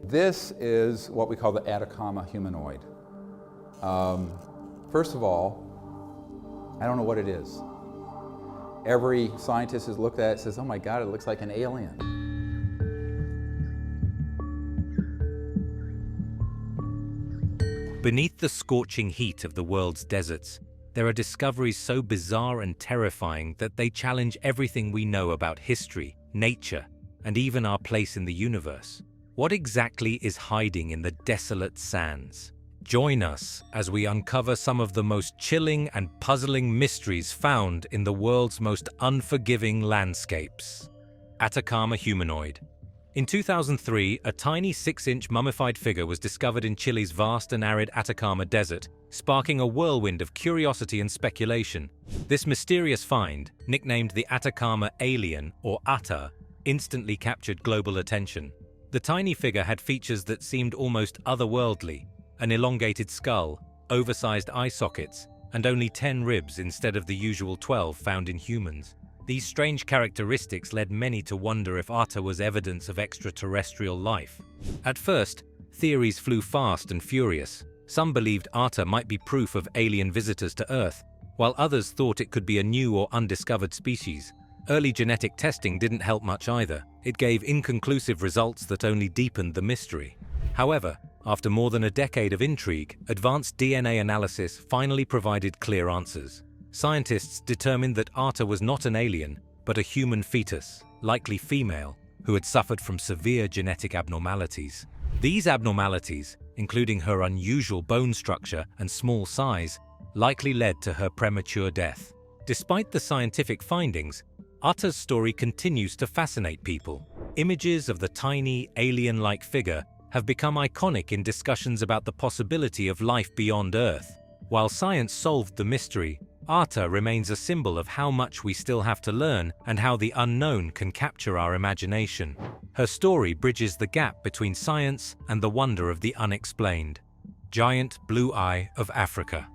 This is what we call the Atacama humanoid. First of all, I don't know what it is. Every scientist has looked at it and says, oh my God, it looks like an alien. Beneath the scorching heat of the world's deserts, there are discoveries so bizarre and terrifying that they challenge everything we know about history, nature, and even our place in the universe. What exactly is hiding in the desolate sands? Join us as we uncover some of the most chilling and puzzling mysteries found in the world's most unforgiving landscapes. Atacama humanoid. In 2003, a tiny 6-inch mummified figure was discovered in Chile's vast and arid Atacama Desert, sparking a whirlwind of curiosity and speculation. This mysterious find, nicknamed the Atacama Alien, or ATA, instantly captured global attention. The tiny figure had features that seemed almost otherworldly: an elongated skull, oversized eye sockets, and only 10 ribs instead of the usual 12 found in humans. These strange characteristics led many to wonder if ATA was evidence of extraterrestrial life. At first, theories flew fast and furious. Some believed ATA might be proof of alien visitors to Earth, while others thought it could be a new or undiscovered species. Early genetic testing didn't help much either. It gave inconclusive results that only deepened the mystery. However, after more than a decade of intrigue, advanced DNA analysis finally provided clear answers. Scientists determined that ATA was not an alien, but a human fetus, likely female, who had suffered from severe genetic abnormalities. These abnormalities, including her unusual bone structure and small size, likely led to her premature death. Despite the scientific findings, ATA's story continues to fascinate people. Images of the tiny, alien-like figure have become iconic in discussions about the possibility of life beyond Earth. While science solved the mystery, ATA remains a symbol of how much we still have to learn and how the unknown can capture our imagination. Her story bridges the gap between science and the wonder of the unexplained. Giant blue eye of Africa.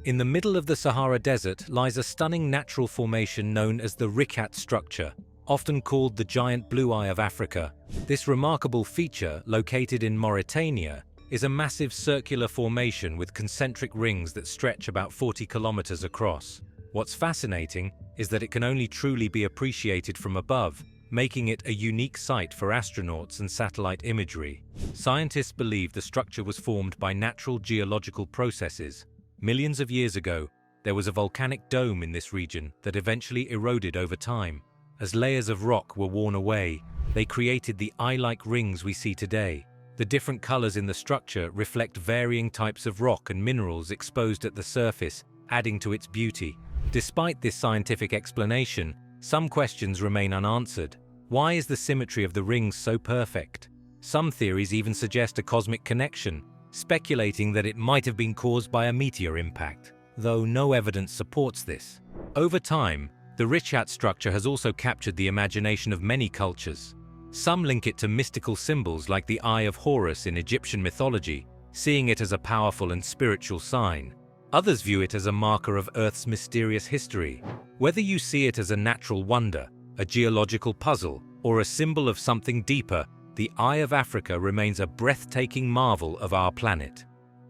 In the middle of the Sahara Desert lies a stunning natural formation known as the Richat structure, often called the giant blue eye of Africa. This remarkable feature, located in Mauritania, is a massive circular formation with concentric rings that stretch about 40 kilometers across. What's fascinating is that it can only truly be appreciated from above, making it a unique sight for astronauts and satellite imagery. Scientists believe the structure was formed by natural geological processes. Millions of years ago, there was a volcanic dome in this region that eventually eroded over time. As layers of rock were worn away, they created the eye-like rings we see today. The different colors in the structure reflect varying types of rock and minerals exposed at the surface, adding to its beauty. Despite this scientific explanation, some questions remain unanswered. Why is the symmetry of the rings so perfect? Some theories even suggest a cosmic connection, speculating that it might have been caused by a meteor impact, though no evidence supports this. Over time, the Richat structure has also captured the imagination of many cultures. Some link it to mystical symbols like the Eye of Horus in Egyptian mythology, seeing it as a powerful and spiritual sign. Others view it as a marker of Earth's mysterious history. Whether you see it as a natural wonder, a geological puzzle, or a symbol of something deeper, the Eye of Africa remains a breathtaking marvel of our planet.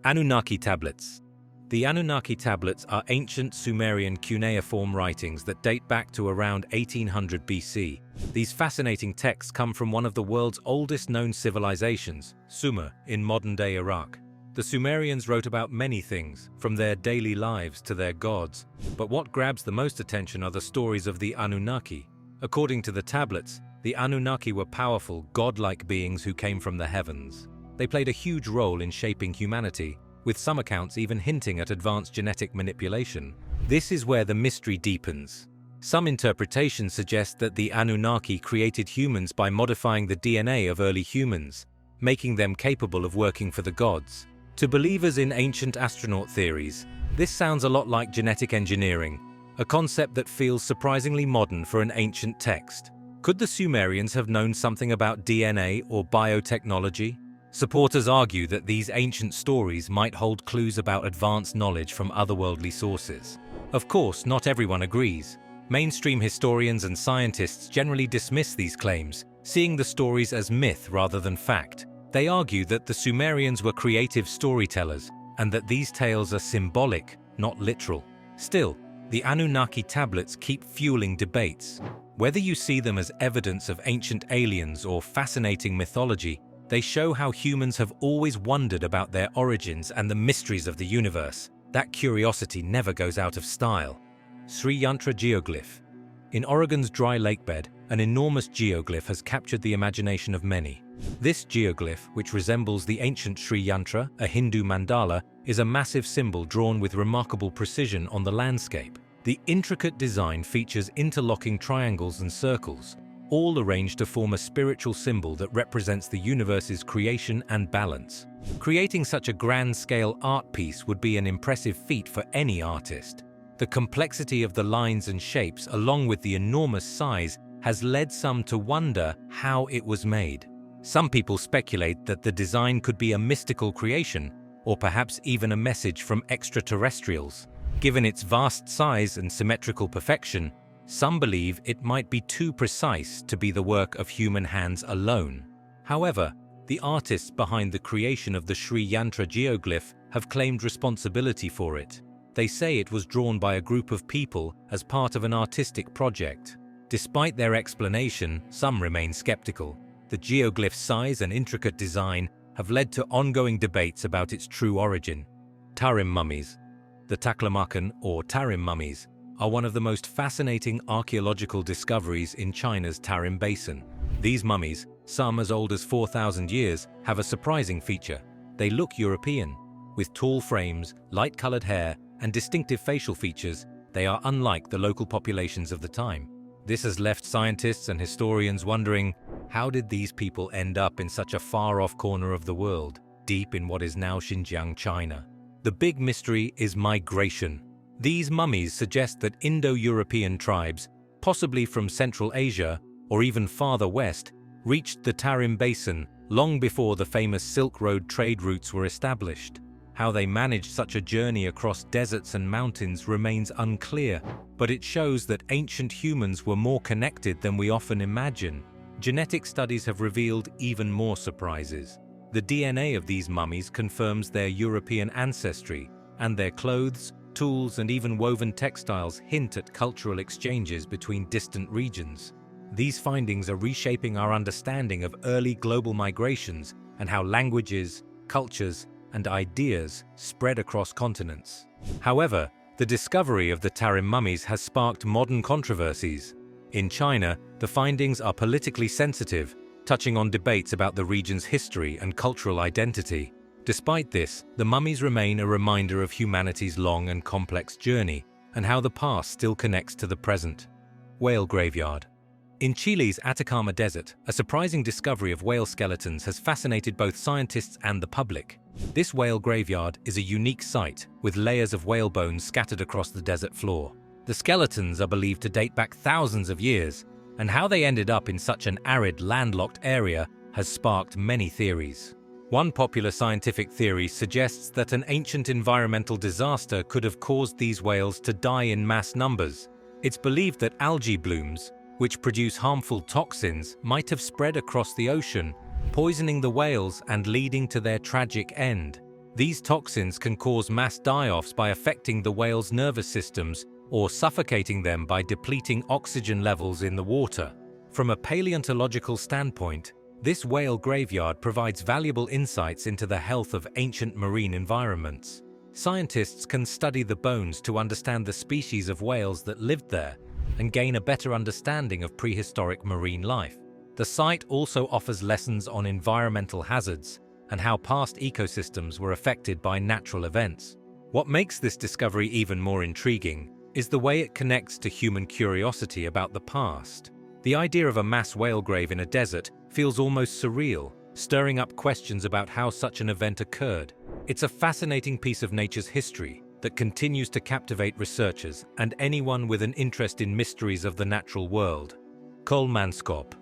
Anunnaki tablets. The Anunnaki tablets are ancient Sumerian cuneiform writings that date back to around 1800 BC. These fascinating texts come from one of the world's oldest known civilizations, Sumer, in modern-day Iraq. The Sumerians wrote about many things, from their daily lives to their gods, but what grabs the most attention are the stories of the Anunnaki. According to the tablets, the Anunnaki were powerful, godlike beings who came from the heavens. They played a huge role in shaping humanity, with some accounts even hinting at advanced genetic manipulation. This is where the mystery deepens. Some interpretations suggest that the Anunnaki created humans by modifying the DNA of early humans, making them capable of working for the gods. To believers in ancient astronaut theories, this sounds a lot like genetic engineering, a concept that feels surprisingly modern for an ancient text. Could the Sumerians have known something about DNA or biotechnology? Supporters argue that these ancient stories might hold clues about advanced knowledge from otherworldly sources. Of course, not everyone agrees. Mainstream historians and scientists generally dismiss these claims, seeing the stories as myth rather than fact. They argue that the Sumerians were creative storytellers and that these tales are symbolic, not literal. Still, the Anunnaki tablets keep fueling debates. Whether you see them as evidence of ancient aliens or fascinating mythology, they show how humans have always wondered about their origins and the mysteries of the universe. That curiosity never goes out of style. Sri Yantra geoglyph. In Oregon's dry lakebed, an enormous geoglyph has captured the imagination of many. This geoglyph, which resembles the ancient Sri Yantra, a Hindu mandala, is a massive symbol drawn with remarkable precision on the landscape. The intricate design features interlocking triangles and circles, all arranged to form a spiritual symbol that represents the universe's creation and balance. Creating such a grand-scale art piece would be an impressive feat for any artist. The complexity of the lines and shapes, along with the enormous size, has led some to wonder how it was made. Some people speculate that the design could be a mystical creation, or perhaps even a message from extraterrestrials. Given its vast size and symmetrical perfection, some believe it might be too precise to be the work of human hands alone. However, the artists behind the creation of the Sri Yantra geoglyph have claimed responsibility for it. They say it was drawn by a group of people as part of an artistic project. Despite their explanation, some remain skeptical. The geoglyph's size and intricate design have led to ongoing debates about its true origin. Tarim mummies. The Taklamakan, or Tarim mummies, are one of the most fascinating archaeological discoveries in China's Tarim Basin. These mummies, some as old as 4,000 years, have a surprising feature. They look European. With tall frames, light-colored hair, and distinctive facial features, they are unlike the local populations of the time. This has left scientists and historians wondering, how did these people end up in such a far-off corner of the world, deep in what is now Xinjiang, China? The big mystery is migration. These mummies suggest that Indo-European tribes, possibly from Central Asia or even farther west, reached the Tarim Basin long before the famous Silk Road trade routes were established. How they managed such a journey across deserts and mountains remains unclear, but it shows that ancient humans were more connected than we often imagine. Genetic studies have revealed even more surprises. The DNA of these mummies confirms their European ancestry, and their clothes, tools, and even woven textiles hint at cultural exchanges between distant regions. These findings are reshaping our understanding of early global migrations and how languages, cultures, and ideas spread across continents. However, the discovery of the Tarim mummies has sparked modern controversies. In China, the findings are politically sensitive, touching on debates about the region's history and cultural identity. Despite this, the mummies remain a reminder of humanity's long and complex journey and how the past still connects to the present. Whale graveyard. In Chile's Atacama Desert, a surprising discovery of whale skeletons has fascinated both scientists and the public. This whale graveyard is a unique site, with layers of whale bones scattered across the desert floor. The skeletons are believed to date back thousands of years, and how they ended up in such an arid, landlocked area has sparked many theories. One popular scientific theory suggests that an ancient environmental disaster could have caused these whales to die in mass numbers. It's believed that algae blooms, which produce harmful toxins, might have spread across the ocean, poisoning the whales and leading to their tragic end. These toxins can cause mass die-offs by affecting the whales' nervous systems or suffocating them by depleting oxygen levels in the water. From a paleontological standpoint, this whale graveyard provides valuable insights into the health of ancient marine environments. Scientists can study the bones to understand the species of whales that lived there and gain a better understanding of prehistoric marine life. The site also offers lessons on environmental hazards and how past ecosystems were affected by natural events. What makes this discovery even more intriguing is the way it connects to human curiosity about the past. The idea of a mass whale grave in a desert feels almost surreal, stirring up questions about how such an event occurred. It's a fascinating piece of nature's history that continues to captivate researchers and anyone with an interest in mysteries of the natural world. Kolmanskop.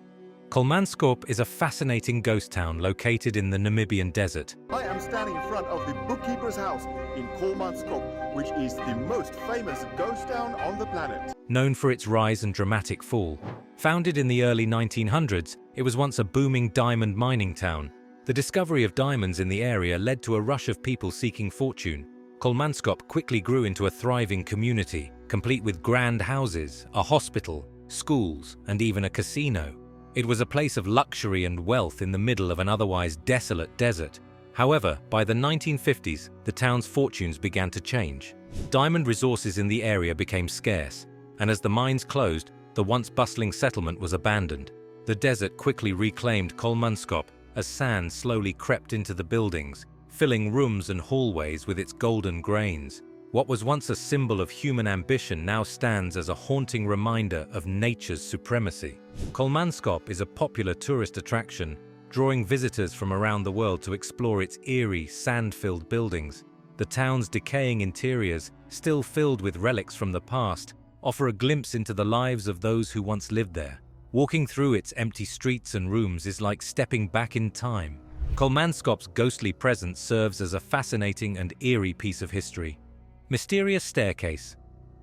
Kolmanskop is a fascinating ghost town located in the Namibian desert. I am standing in front of the bookkeeper's house in Kolmanskop, which is the most famous ghost town on the planet. Known for its rise and dramatic fall, founded in the early 1900s, it was once a booming diamond mining town, The discovery of diamonds in the area led to a rush of people seeking fortune. Kolmanskop quickly grew into a thriving community, complete with grand houses, a hospital, schools, and even a casino. It was a place of luxury and wealth in the middle of an otherwise desolate desert. However, by the 1950s, the town's fortunes began to change. Diamond resources in the area became scarce, and as the mines closed, the once bustling settlement was abandoned. The desert quickly reclaimed Kolmanskop as sand slowly crept into the buildings, filling rooms and hallways with its golden grains. What was once a symbol of human ambition now stands as a haunting reminder of nature's supremacy. Kolmanskop is a popular tourist attraction, drawing visitors from around the world to explore its eerie, sand-filled buildings. The town's decaying interiors, still filled with relics from the past, offer a glimpse into the lives of those who once lived there. Walking through its empty streets and rooms is like stepping back in time. Kolmanskop's ghostly presence serves as a fascinating and eerie piece of history. Mysterious staircase.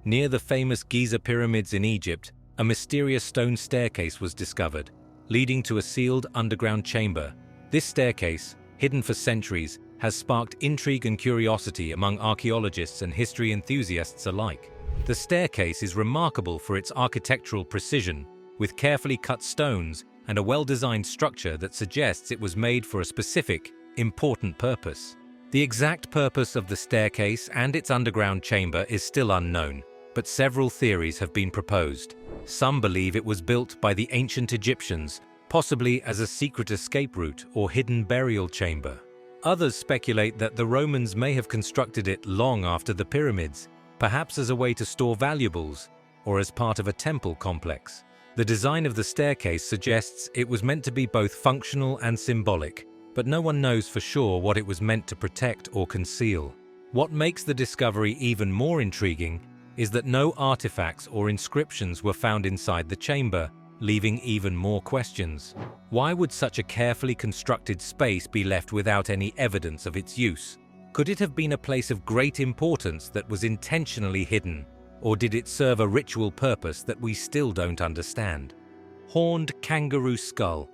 Near the famous Giza pyramids in Egypt, a mysterious stone staircase was discovered, leading to a sealed underground chamber. This staircase, hidden for centuries, has sparked intrigue and curiosity among archaeologists and history enthusiasts alike. The staircase is remarkable for its architectural precision, with carefully cut stones and a well-designed structure that suggests it was made for a specific, important purpose. The exact purpose of the staircase and its underground chamber is still unknown, but several theories have been proposed. Some believe it was built by the ancient Egyptians, possibly as a secret escape route or hidden burial chamber. Others speculate that the Romans may have constructed it long after the pyramids, perhaps as a way to store valuables or as part of a temple complex. The design of the staircase suggests it was meant to be both functional and symbolic, but no one knows for sure what it was meant to protect or conceal. What makes the discovery even more intriguing is that no artifacts or inscriptions were found inside the chamber, leaving even more questions. Why would such a carefully constructed space be left without any evidence of its use? Could it have been a place of great importance that was intentionally hidden, or did it serve a ritual purpose that we still don't understand? Horned kangaroo skull.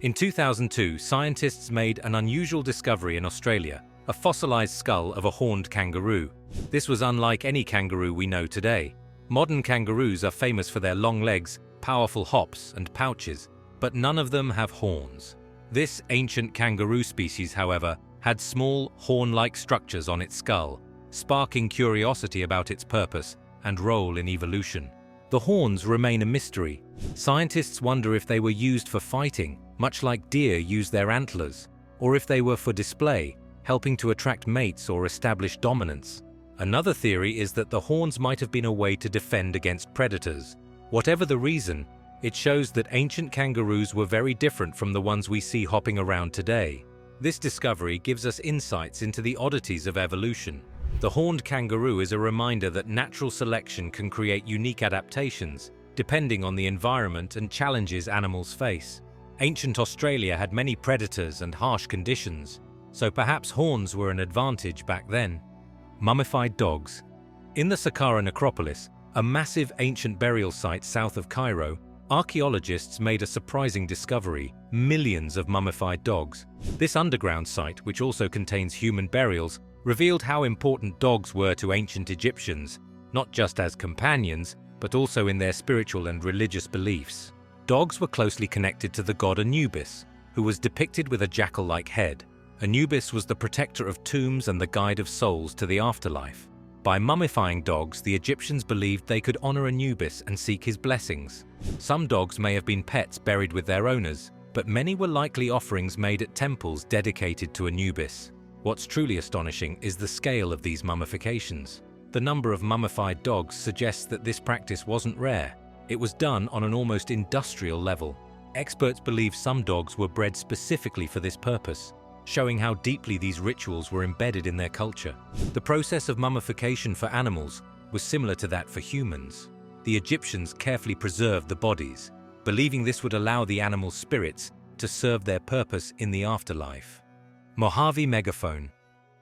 In 2002, scientists made an unusual discovery in Australia, a fossilized skull of a horned kangaroo. This was unlike any kangaroo we know today. Modern kangaroos are famous for their long legs, powerful hops, and pouches, but none of them have horns. This ancient kangaroo species, however, had small, horn-like structures on its skull, sparking curiosity about its purpose and role in evolution. The horns remain a mystery. Scientists wonder if they were used for fighting, much like deer use their antlers, or if they were for display, helping to attract mates or establish dominance. Another theory is that the horns might have been a way to defend against predators. Whatever the reason, it shows that ancient kangaroos were very different from the ones we see hopping around today. This discovery gives us insights into the oddities of evolution. The horned kangaroo is a reminder that natural selection can create unique adaptations, depending on the environment and challenges animals face. Ancient Australia had many predators and harsh conditions, so perhaps horns were an advantage back then. Mummified dogs. In the Saqqara necropolis, a massive ancient burial site south of Cairo, archaeologists made a surprising discovery: millions of mummified dogs. This underground site, which also contains human burials, revealed how important dogs were to ancient Egyptians, not just as companions, but also in their spiritual and religious beliefs. Dogs were closely connected to the god Anubis, who was depicted with a jackal-like head. Anubis was the protector of tombs and the guide of souls to the afterlife. By mummifying dogs, the Egyptians believed they could honor Anubis and seek his blessings. Some dogs may have been pets buried with their owners, but many were likely offerings made at temples dedicated to Anubis. What's truly astonishing is the scale of these mummifications. The number of mummified dogs suggests that this practice wasn't rare. It was done on an almost industrial level. Experts believe some dogs were bred specifically for this purpose, showing how deeply these rituals were embedded in their culture. The process of mummification for animals was similar to that for humans. The Egyptians carefully preserved the bodies, believing this would allow the animals' spirits to serve their purpose in the afterlife. Mojave megaphone.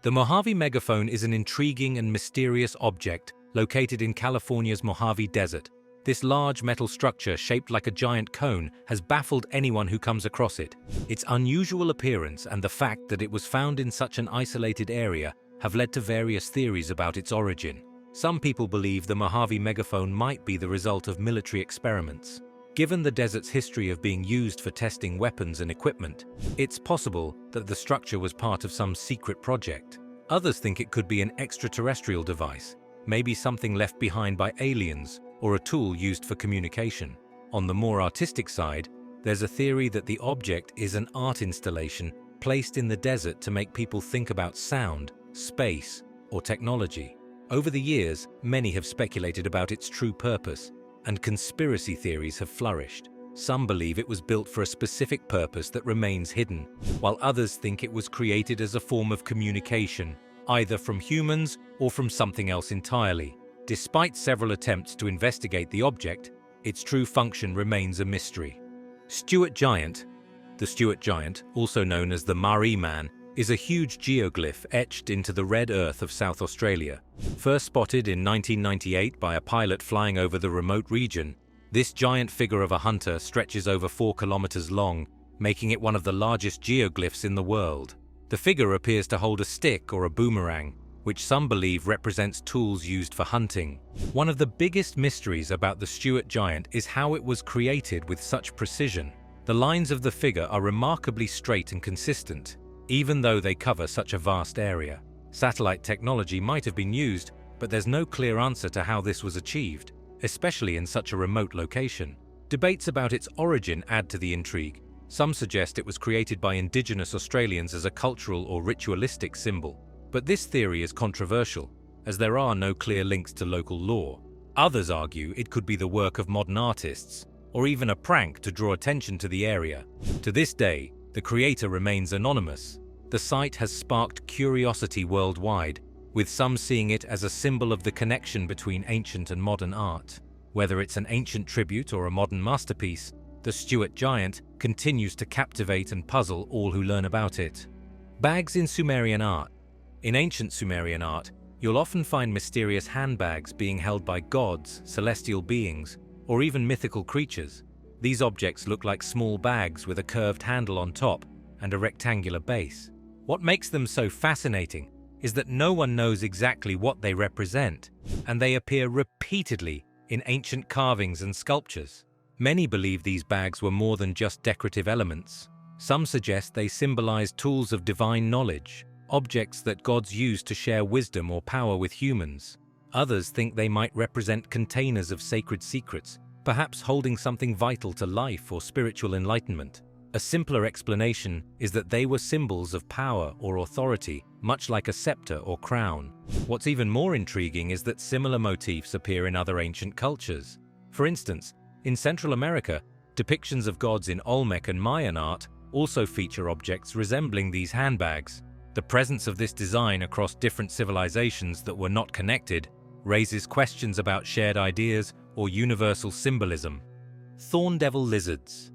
The Mojave megaphone is an intriguing and mysterious object located in California's Mojave Desert. This large metal structure shaped like a giant cone has baffled anyone who comes across it. Its unusual appearance and the fact that it was found in such an isolated area have led to various theories about its origin. Some people believe the Mojave megaphone might be the result of military experiments. Given the desert's history of being used for testing weapons and equipment, it's possible that the structure was part of some secret project. Others think it could be an extraterrestrial device, maybe something left behind by aliens or a tool used for communication. On the more artistic side, there's a theory that the object is an art installation placed in the desert to make people think about sound, space, or technology. Over the years, many have speculated about its true purpose, and conspiracy theories have flourished. Some believe it was built for a specific purpose that remains hidden, while others think it was created as a form of communication, either from humans or from something else entirely. Despite several attempts to investigate the object, its true function remains a mystery. Stuart Giant. The Stuart Giant, also known as the Maori Man, is a huge geoglyph etched into the red earth of South Australia. First spotted in 1998 by a pilot flying over the remote region, this giant figure of a hunter stretches over 4 kilometers long, making it one of the largest geoglyphs in the world. The figure appears to hold a stick or a boomerang, which some believe represents tools used for hunting. One of the biggest mysteries about the Stuart Giant is how it was created with such precision. The lines of the figure are remarkably straight and consistent, even though they cover such a vast area. Satellite technology might have been used, but there's no clear answer to how this was achieved, especially in such a remote location. Debates about its origin add to the intrigue. Some suggest it was created by indigenous Australians as a cultural or ritualistic symbol, but this theory is controversial, as there are no clear links to local lore. Others argue it could be the work of modern artists, or even a prank to draw attention to the area. To this day, the creator remains anonymous. The site has sparked curiosity worldwide, with some seeing it as a symbol of the connection between ancient and modern art. Whether it's an ancient tribute or a modern masterpiece, the Stuart Giant continues to captivate and puzzle all who learn about it. Bags in Sumerian art. In ancient Sumerian art, you'll often find mysterious handbags being held by gods, celestial beings, or even mythical creatures. These objects look like small bags with a curved handle on top and a rectangular base. What makes them so fascinating is that no one knows exactly what they represent, and they appear repeatedly in ancient carvings and sculptures. Many believe these bags were more than just decorative elements. Some suggest they symbolize tools of divine knowledge, objects that gods use to share wisdom or power with humans. Others think they might represent containers of sacred secrets, perhaps holding something vital to life or spiritual enlightenment. A simpler explanation is that they were symbols of power or authority, much like a scepter or crown. What's even more intriguing is that similar motifs appear in other ancient cultures. For instance, in Central America, depictions of gods in Olmec and Mayan art also feature objects resembling these handbags. The presence of this design across different civilizations that were not connected raises questions about shared ideas or universal symbolism. Thorn devil lizards.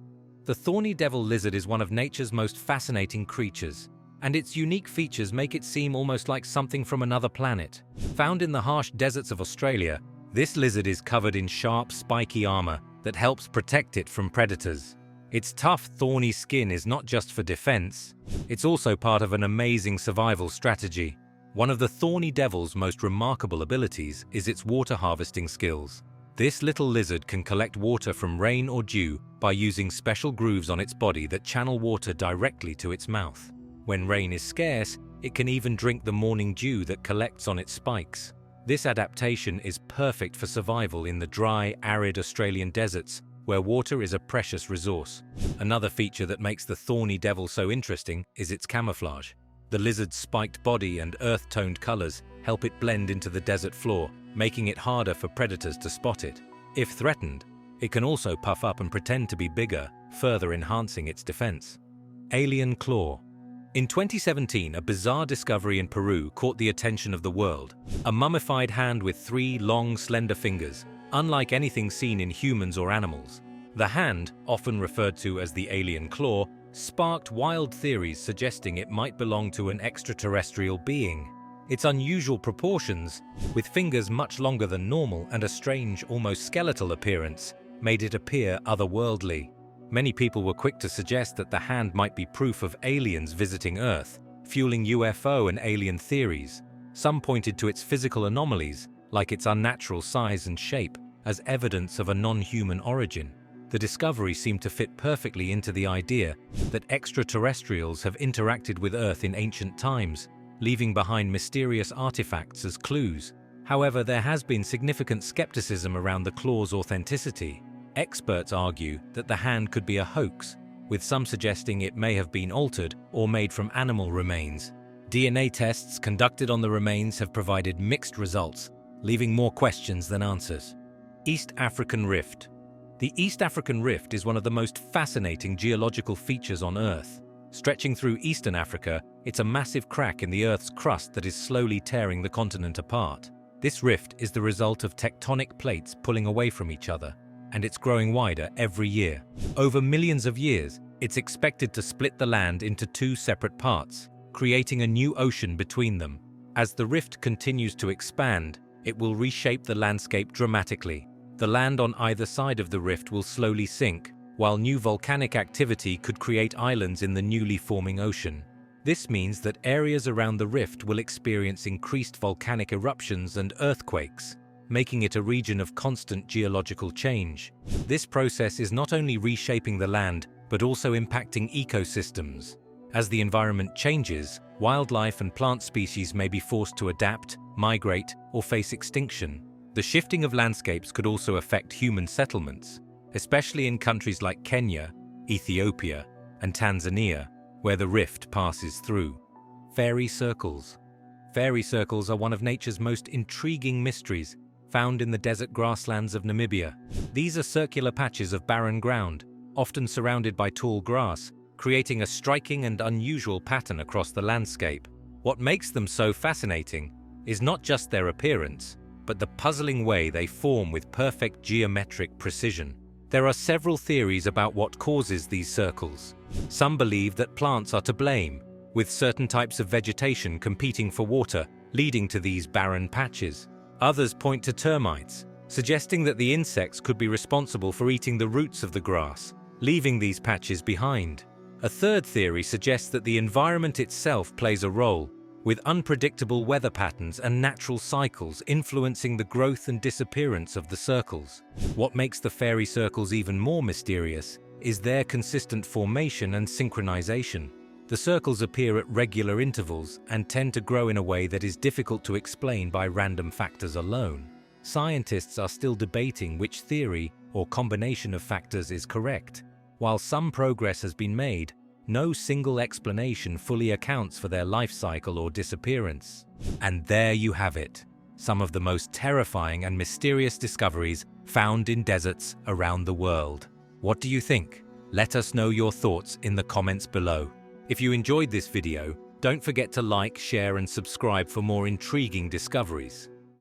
The thorny devil lizard is one of nature's most fascinating creatures, and its unique features make it seem almost like something from another planet. Found in the harsh deserts of Australia, this lizard is covered in sharp, spiky armor that helps protect it from predators. Its tough, thorny skin is not just for defense, it's also part of an amazing survival strategy. One of the thorny devil's most remarkable abilities is its water harvesting skills. This little lizard can collect water from rain or dew by using special grooves on its body that channel water directly to its mouth. When rain is scarce, it can even drink the morning dew that collects on its spikes. This adaptation is perfect for survival in the dry, arid Australian deserts, where water is a precious resource. Another feature that makes the thorny devil so interesting is its camouflage. The lizard's spiked body and earth-toned colors help it blend into the desert floor, making it harder for predators to spot it. If threatened, it can also puff up and pretend to be bigger, further enhancing its defense. Alien claw. In 2017, a bizarre discovery in Peru caught the attention of the world. A mummified hand with 3 long, slender fingers, unlike anything seen in humans or animals. The hand, often referred to as the alien claw, sparked wild theories suggesting it might belong to an extraterrestrial being. Its unusual proportions, with fingers much longer than normal and a strange, almost skeletal appearance, made it appear otherworldly. Many people were quick to suggest that the hand might be proof of aliens visiting Earth, fueling UFO and alien theories. Some pointed to its physical anomalies, like its unnatural size and shape, as evidence of a non-human origin. The discovery seemed to fit perfectly into the idea that extraterrestrials have interacted with Earth in ancient times, leaving behind mysterious artifacts as clues. However, there has been significant skepticism around the claw's authenticity. Experts argue that the hand could be a hoax, with some suggesting it may have been altered or made from animal remains. DNA tests conducted on the remains have provided mixed results, leaving more questions than answers. East African Rift. The East African Rift is one of the most fascinating geological features on Earth. Stretching through eastern Africa, it's a massive crack in the Earth's crust that is slowly tearing the continent apart. This rift is the result of tectonic plates pulling away from each other, and it's growing wider every year. Over millions of years, it's expected to split the land into two separate parts, creating a new ocean between them. As the rift continues to expand, it will reshape the landscape dramatically. The land on either side of the rift will slowly sink, while new volcanic activity could create islands in the newly forming ocean. This means that areas around the rift will experience increased volcanic eruptions and earthquakes, making it a region of constant geological change. This process is not only reshaping the land, but also impacting ecosystems. As the environment changes, wildlife and plant species may be forced to adapt, migrate, or face extinction. The shifting of landscapes could also affect human settlements, especially in countries like Kenya, Ethiopia, and Tanzania, where the rift passes through. Fairy circles. Fairy circles are one of nature's most intriguing mysteries, found in the desert grasslands of Namibia. These are circular patches of barren ground, often surrounded by tall grass, creating a striking and unusual pattern across the landscape. What makes them so fascinating is not just their appearance, but the puzzling way they form with perfect geometric precision. There are several theories about what causes these circles. Some believe that plants are to blame, with certain types of vegetation competing for water, leading to these barren patches. Others point to termites, suggesting that the insects could be responsible for eating the roots of the grass, leaving these patches behind. A third theory suggests that the environment itself plays a role, with unpredictable weather patterns and natural cycles influencing the growth and disappearance of the circles. What makes the fairy circles even more mysterious is their consistent formation and synchronization. The circles appear at regular intervals and tend to grow in a way that is difficult to explain by random factors alone. Scientists are still debating which theory or combination of factors is correct. While some progress has been made, no single explanation fully accounts for their life cycle or disappearance. And there you have it, some of the most terrifying and mysterious discoveries found in deserts around the world. What do you think? Let us know your thoughts in the comments below. If you enjoyed this video, don't forget to like, share, and subscribe for more intriguing discoveries.